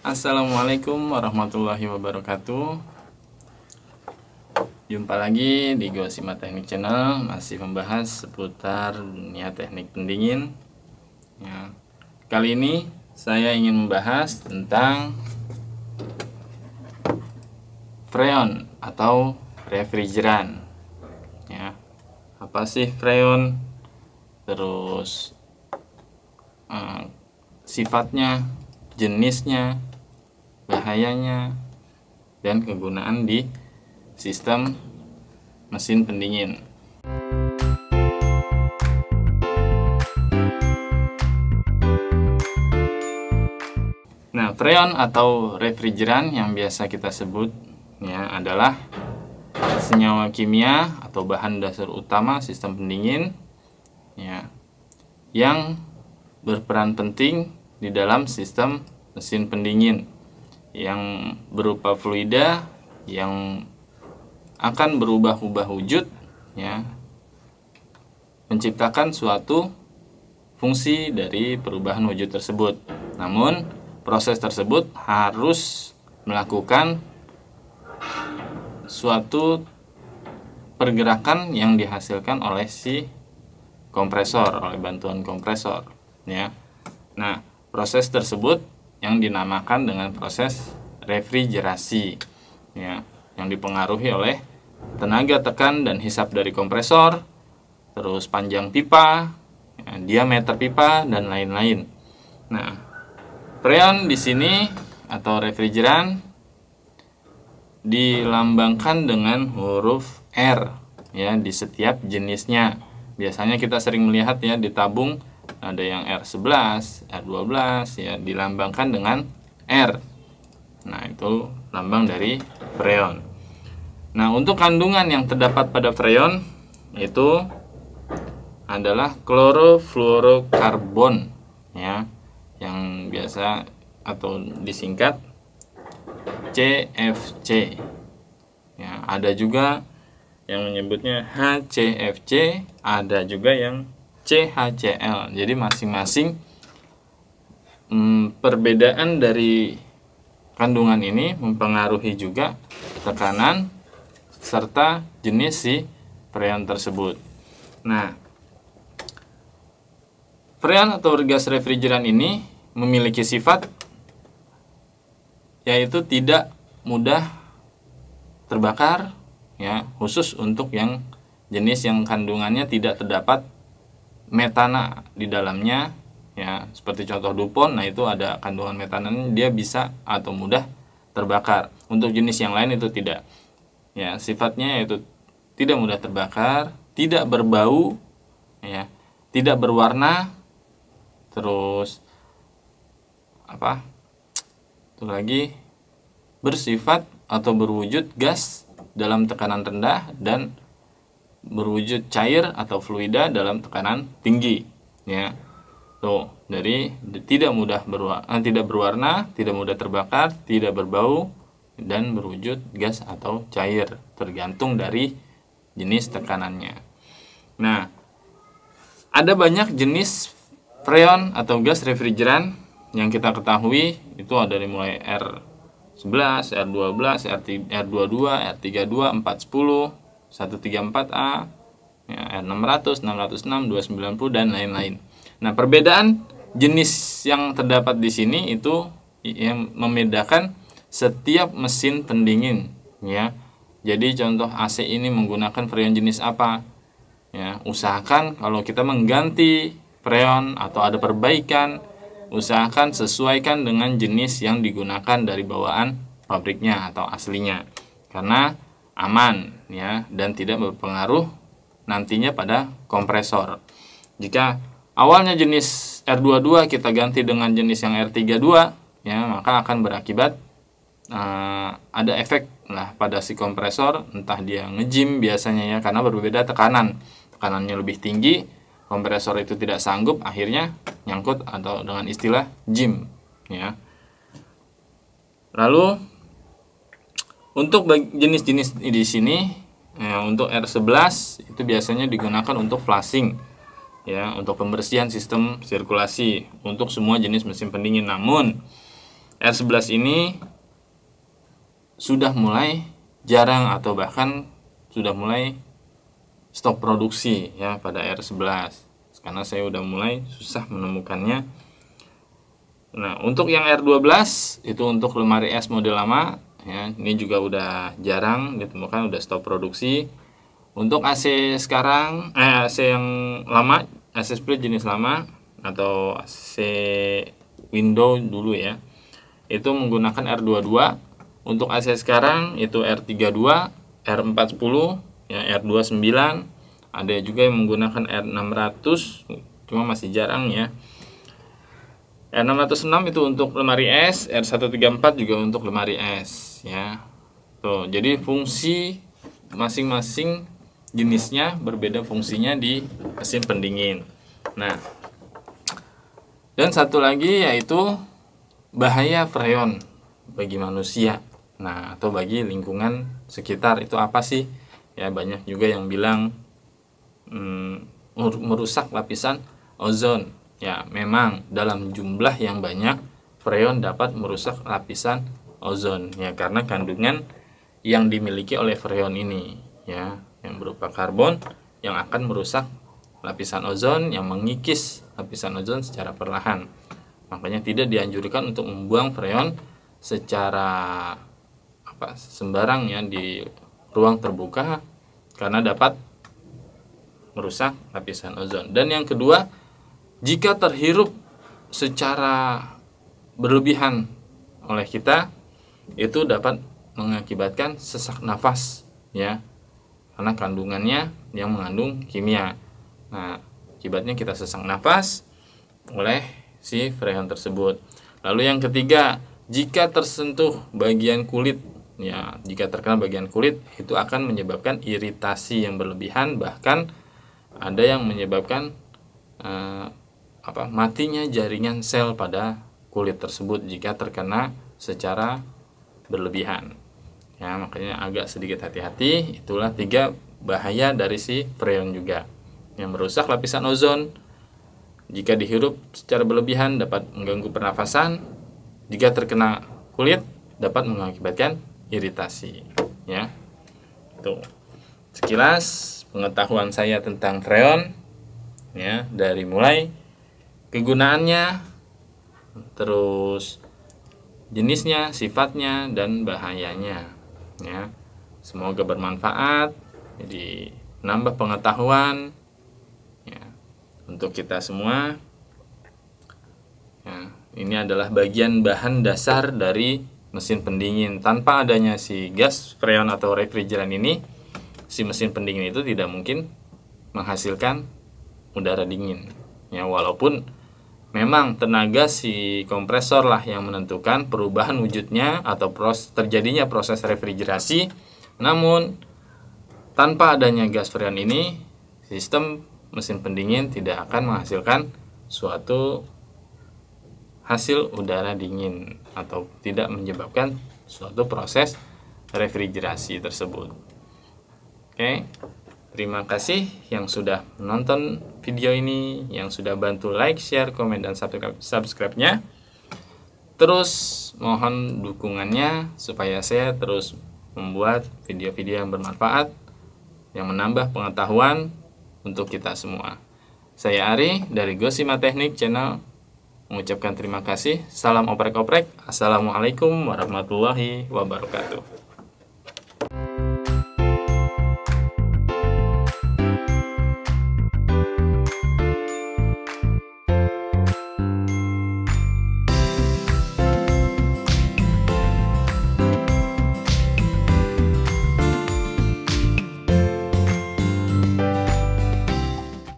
Assalamualaikum warahmatullahi wabarakatuh. Jumpa lagi di Gosima Teknik Channel, masih membahas seputar dunia teknik pendingin. Ya, kali ini saya ingin membahas tentang freon atau refrigeran. Ya, apa sih freon? Terus sifatnya, jenisnya, bahayanya, dan kegunaan di sistem mesin pendingin. Nah, freon atau refrigeran yang biasa kita sebut ya adalah senyawa kimia atau bahan dasar utama sistem pendingin ya yang berperan penting di dalam sistem mesin pendingin yang berupa fluida yang akan berubah-ubah wujud ya, menciptakan suatu fungsi dari perubahan wujud tersebut. Namun proses tersebut harus melakukan suatu pergerakan yang dihasilkan oleh si kompresor, oleh bantuan kompresor ya. Nah, proses tersebut yang dinamakan dengan proses refrigerasi ya, yang dipengaruhi oleh tenaga tekan dan hisap dari kompresor, terus panjang pipa, ya, diameter pipa, dan lain-lain. Nah, freon di sini atau refrigeran dilambangkan dengan huruf R ya di setiap jenisnya. Biasanya kita sering melihat ya di tabung ada yang R11, R12 ya dilambangkan dengan R. Nah, itu lambang dari freon. Nah, untuk kandungan yang terdapat pada freon itu adalah klorofluorokarbon ya, yang biasa atau disingkat CFC. Ya, ada juga yang menyebutnya HCFC, ada juga yang CHCl. Jadi masing-masing perbedaan dari kandungan ini mempengaruhi juga tekanan serta jenis si freon tersebut. Nah, freon atau gas refrigeran ini memiliki sifat yaitu tidak mudah terbakar ya, khusus untuk yang jenis yang kandungannya tidak terdapat metana di dalamnya ya, seperti contoh DuPont. Nah, itu ada kandungan metana, dia bisa atau mudah terbakar. Untuk jenis yang lain itu tidak. Ya, sifatnya yaitu tidak mudah terbakar, tidak berbau, ya, tidak berwarna, terus apa? Itu lagi bersifat atau berwujud gas dalam tekanan rendah dan berwujud cair atau fluida dalam tekanan tinggi, ya. Tuh, dari tidak mudah tidak berwarna, tidak mudah terbakar, tidak berbau, dan berwujud gas atau cair, tergantung dari jenis tekanannya. Nah, ada banyak jenis freon atau gas refrigeran yang kita ketahui. Itu ada dari mulai R11, R12, R22, R32, 410, 134A, ya, R600, 606, 290, dan lain-lain. Nah, perbedaan jenis yang terdapat di sini itu yang membedakan setiap mesin pendingin ya. Jadi contoh AC ini menggunakan freon jenis apa ya. Usahakan kalau kita mengganti freon atau ada perbaikan, usahakan sesuaikan dengan jenis yang digunakan dari bawaan pabriknya atau aslinya, karena aman ya dan tidak berpengaruh nantinya pada kompresor. Jika awalnya jenis R22 kita ganti dengan jenis yang R32 ya, maka akan berakibat ada efek lah pada si kompresor, entah dia ngejim biasanya ya, karena berbeda tekanannya lebih tinggi, kompresor itu tidak sanggup, akhirnya nyangkut atau dengan istilah jim ya. Lalu untuk jenis-jenis di sini ya, untuk R11 itu biasanya digunakan untuk flushing ya, untuk pembersihan sistem sirkulasi untuk semua jenis mesin pendingin. Namun R11 ini sudah mulai jarang atau bahkan sudah mulai stop produksi ya pada R11, karena saya udah mulai susah menemukannya. Nah, untuk yang R12 itu untuk lemari es model lama ya, ini juga udah jarang ditemukan, udah stop produksi. Untuk AC sekarang AC yang lama, AC split jenis lama atau AC window dulu ya, itu menggunakan R22. Untuk AC sekarang itu R32, R40, ya, R29, ada juga yang menggunakan R600, cuma masih jarang ya. R606 itu untuk lemari es, R134 juga untuk lemari es ya. Tuh, jadi fungsi masing-masing jenisnya berbeda fungsinya di mesin pendingin. Nah, dan satu lagi yaitu bahaya freon bagi manusia. Nah, atau bagi lingkungan sekitar itu apa sih? Ya, banyak juga yang bilang merusak lapisan ozon. Ya, memang dalam jumlah yang banyak freon dapat merusak lapisan ozon ya, karena kandungan yang dimiliki oleh freon ini ya, yang berupa karbon yang akan merusak lapisan ozon, yang mengikis lapisan ozon secara perlahan. Makanya tidak dianjurkan untuk membuang freon secara sembarang ya di ruang terbuka, karena dapat merusak lapisan ozon. Dan yang kedua, jika terhirup secara berlebihan oleh kita, itu dapat mengakibatkan sesak nafas ya, karena kandungannya yang mengandung kimia. Nah, akibatnya kita sesak nafas oleh si freon tersebut. Lalu yang ketiga, jika tersentuh bagian kulit ya, jika terkena bagian kulit, itu akan menyebabkan iritasi yang berlebihan, bahkan ada yang menyebabkan matinya jaringan sel pada kulit tersebut jika terkena secara berlebihan ya. Makanya agak sedikit hati-hati. Itulah 3 bahaya dari si freon juga, yang merusak lapisan ozon, jika dihirup secara berlebihan dapat mengganggu pernafasan, jika terkena kulit dapat mengakibatkan iritasi ya. Tuh, sekilas pengetahuan saya tentang freon ya, dari mulai kegunaannya, terus jenisnya, sifatnya, dan bahayanya ya. Semoga bermanfaat, jadi nambah pengetahuan ya untuk kita semua ya. Ini adalah bagian bahan dasar dari mesin pendingin. Tanpa adanya si gas freon atau refrigeran ini, si mesin pendingin itu tidak mungkin menghasilkan udara dingin ya, walaupun memang tenaga si kompresor lah yang menentukan perubahan wujudnya atau terjadinya proses refrigerasi. Namun tanpa adanya gas freon ini, sistem mesin pendingin tidak akan menghasilkan suatu hasil udara dingin atau tidak menyebabkan suatu proses refrigerasi tersebut. Oke, terima kasih yang sudah menonton video ini, yang sudah bantu like, share, komen, dan subscribe-nya. Terus mohon dukungannya supaya saya terus membuat video-video yang bermanfaat, yang menambah pengetahuan untuk kita semua. Saya Ari dari Gosima Teknik Channel mengucapkan terima kasih. Salam oprek-oprek. Assalamualaikum warahmatullahi wabarakatuh.